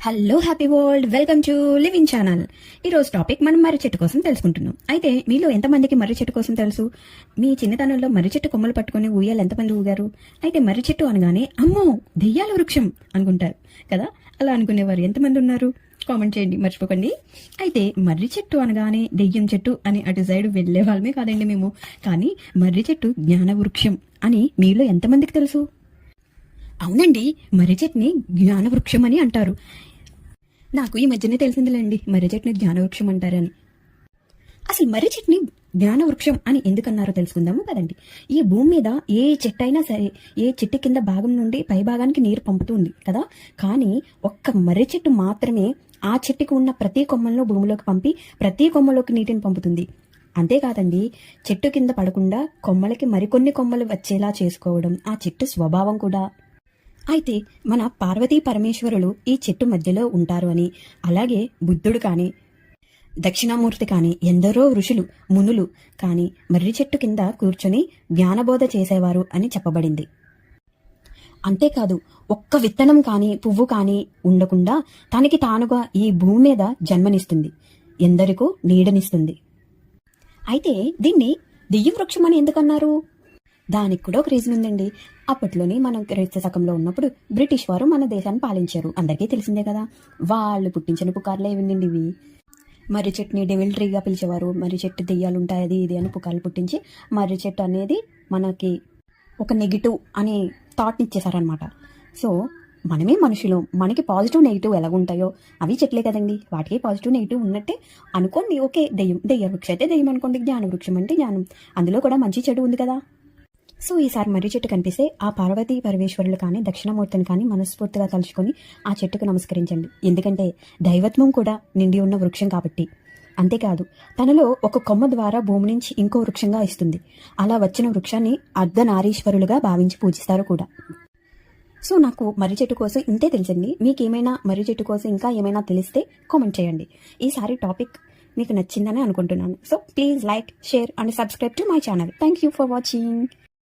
Hello happy world, welcome to living channel. ఈరోజు topic మనం మర్రి చెట్టు కోసం తెలుసుకుంటున్నాం. అయితే మీలో ఎంతమందికి మర్రి చెట్టు కోసం తెలుసు? మీ చిన్నతనంలో మర్రి చెట్టు కొమ్మలు పట్టుకుని ఊయాలు ఎంతమంది ఊగారు? అయితే మర్రి చెట్టు అనగానే అమ్మో దెయ్యాల వృక్షం అనుకుంటారు కదా. అలా అనుకునేవారు ఎంతమంది ఉన్నారు? కామెంట్ చేయండి, మర్చిపోకండి. అయితే మర్రి చెట్టు అనగానే దెయ్యం చెట్టు అని అటు సైడ్ వెళ్లే వాళ్ళమే కాదండి మేము. కానీ మర్రి చెట్టు జ్ఞాన వృక్షం అని మీలో ఎంతమందికి తెలుసు? అవునండి, మర్రి చెట్టుని జ్ఞాన వృక్షం అని అంటారు. నాకు ఈ మధ్యనే తెలిసిందిలేండి మర్రి చెట్టుని జ్ఞానవృక్షం అంటారని. అసలు మర్రి చెట్టుని జ్ఞానవృక్షం అని ఎందుకన్నారో తెలుసుకుందాము కదండి. ఈ భూమి మీద ఏ చెట్టు అయినా సరే ఏ చెట్టు కింద భాగం నుండి పై భాగానికి నీరు పంపుతుంది కదా. కానీ ఒక్క మర్రి చెట్టు మాత్రమే ఆ చెట్టుకు ఉన్న ప్రతి కొమ్మలను భూమిలోకి పంపి ప్రతి కొమ్మలోకి నీటిని పంపుతుంది. అంతేకాదండి, చెట్టు కింద పడకుండా కొమ్మలకి మరికొన్ని కొమ్మలు వచ్చేలా చేసుకోవడం ఆ చెట్టు స్వభావం కూడా. అయితే మన పార్వతీ పరమేశ్వరులు ఈ చెట్టు మధ్యలో ఉంటారు అని, అలాగే బుద్ధుడు కానీ దక్షిణామూర్తి కానీ ఎందరో ఋషులు మునులు కానీ మర్రి చెట్టు కింద కూర్చొని జ్ఞానబోధ చేసేవారు అని చెప్పబడింది. అంతేకాదు, ఒక్క విత్తనం కానీ పువ్వు కానీ ఉండకుండా తనకి తానుగా ఈ భూమి మీద జన్మనిస్తుంది, ఎందరికో నీడనిస్తుంది. అయితే దీన్ని దెయ్యం వృక్షం అని ఎందుకన్నారు? దానికి కూడా ఒక రీజన్ ఉందండి. అప్పట్లోనే మనం క్రైస్త శకంలో ఉన్నప్పుడు బ్రిటిష్ వారు మన దేశాన్ని పాలించారు, అందరికీ తెలిసిందే కదా. వాళ్ళు పుట్టించిన పుకార్లే ఏమిండి ఇవి. మర్రి చెట్టుని డెవిల్ ట్రీగా పిలిచేవారు. మర్రి చెట్టు దెయ్యాలు ఉంటాయి అది ఇది అని పుకార్లు పుట్టించి మర్రి చెట్టు అనేది మనకి ఒక నెగిటివ్ అనే థాట్ని ఇచ్చేసారనమాట. సో మనమే మనుషులు, మనకి పాజిటివ్ నెగిటివ్ ఎలాగుంటాయో అవి చెట్లే కదండి, వాటికి పాజిటివ్ నెగిటివ్ ఉన్నట్టే అనుకోండి. ఓకే, దెయ్య వృక్షం అయితే దెయ్యం అనుకోండి, జ్ఞాన వృక్షం అంటే జ్ఞానం, అందులో కూడా మంచి చెడు ఉంది కదా. సో ఈసారి మర్రి చెట్టు కనిపిస్తే ఆ పార్వతీ పరమేశ్వరులు కానీ దక్షిణామూర్తిని కానీ మనస్ఫూర్తిగా తలుచుకొని ఆ చెట్టుకు నమస్కరించండి. ఎందుకంటే దైవత్వం కూడా నిండి ఉన్న వృక్షం కాబట్టి. అంతేకాదు, తనలో ఒక కొమ్మ ద్వారా భూమి నుంచి ఇంకో వృక్షంగా ఇస్తుంది. అలా వచ్చిన వృక్షాన్ని అర్ధనారీశ్వరులుగా భావించి పూజిస్తారు కూడా. సో నాకు మర్రి చెట్టు కోసం ఇంతే తెలిసింది. మీకేమైనా మర్రి చెట్టు కోసం ఇంకా ఏమైనా తెలిస్తే కామెంట్ చేయండి. ఈసారి టాపిక్ మీకు నచ్చిందని అనుకుంటున్నాను. So please like, share and subscribe to my channel. Thank you for watching.